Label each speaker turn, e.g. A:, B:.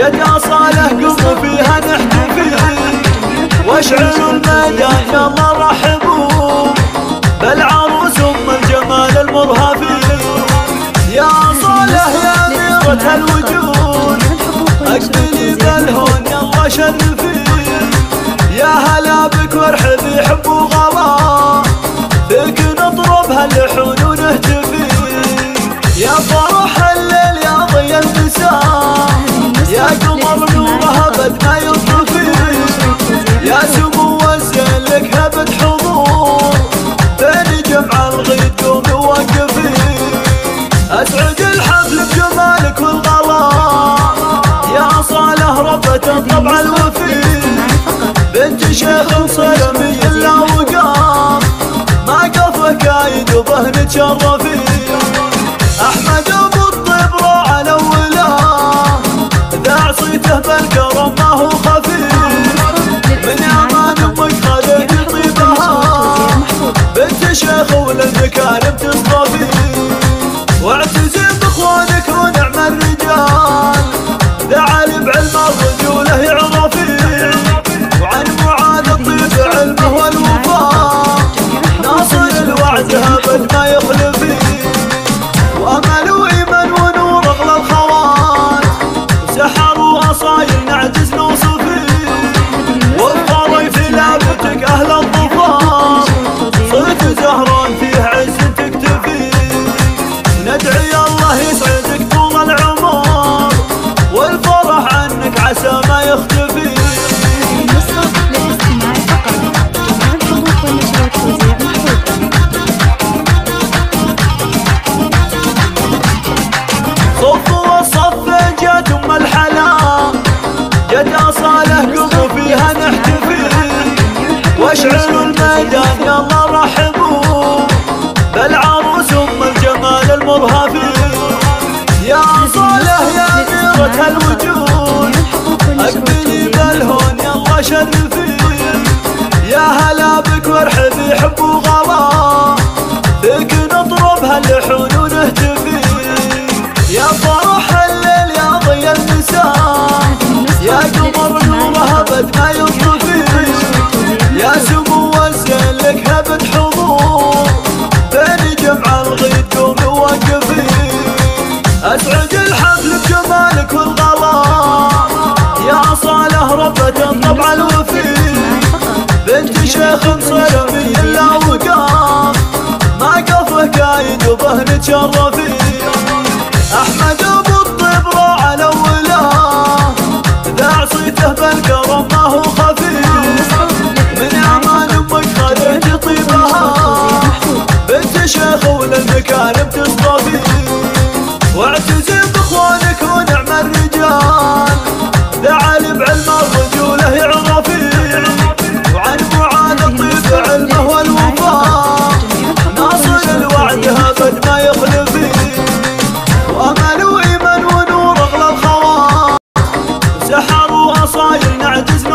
A: جد صالح قوموا فيها نحتفي واشعلوا الميدان يلا رحبوا بالعروس ام الجمال المرهفي. يا صالح يا أميرة الوجود اقبلي بالهون يلا شرفي. يا هلا بك وارحبي حب وغلا فيك نطرب هاللحون ونهتفي. يا فرح الليل يا ضي المساء يا قمر نورها بد ما يطفي. يا سمو الزين لك هبة حضور بين جمع الغيد قومي ووقفي. اسعد الحفل بجمالك والغلا يا صالح ربة الطبع الوفي. بنت شيخ صرمي الا وقام ما قفه كايد وبه نتشرفي. احمد ابو الطيب راعى الاولى ذاع صيته بالكرم ما هو خفي. من امان امك خذيت طيبها بنت شيخ وللمكارم تصطفي. واعتزم باخوانك ونعم الرجال ذا علي بعلم الرجوله يعرفي. وعن معاذ الطيب علمه والوفاء ناصر الوعد هبد ما يخلفي. وامل وايمن ونور اغلى الخوات سحر واصايل نعجز نوصفي. والقري في لعبتك اهل الظفار صرت زهران فيه عز تكتفي. ندعي الله يسعدك طول العمر والفرح عنك عسى ما يختفي. صفوا الصف جات ام الحلا جد صالح قوموا فيها نحتفي واشعلوا الميدان يلا رحبوا بالعروس ام الجمال المرهفي. يا صالح يا أميرة الوجود اقبلي بالهون يلا شرفي. يا هلا بك وارحبي حب وغلا فيك نطرب هاللحون ونهتفي. يا فرح الليل يا ضي المساء يا قمر نورها بد ما يطفي. يا سمو الزين لك هبة حضور بين جمع الغيد قومي ووقفي. اسعد الحفل بجمالك والغلا يا صالح ربة الطبع الوفي. بنت شيخ صرمي الا وقام ما قفه كايد وبه نتشرفي. احمد ابو الطيب راعى الاولى ذاع صيته بالكرم ما هو خفي. من امان امك خذيت طيبها بنت شيخ وللمكارم تصطفي. واعتزم باخوانك ونعم الرجال ذا علي بعلم الرجوله يعرفي. وعن معاذ الطيب علمه والوفاء ناصر الوعد هبد ما يخلفي. وامل وايمن ونور اغلى الخوات سحر واصايل نعجز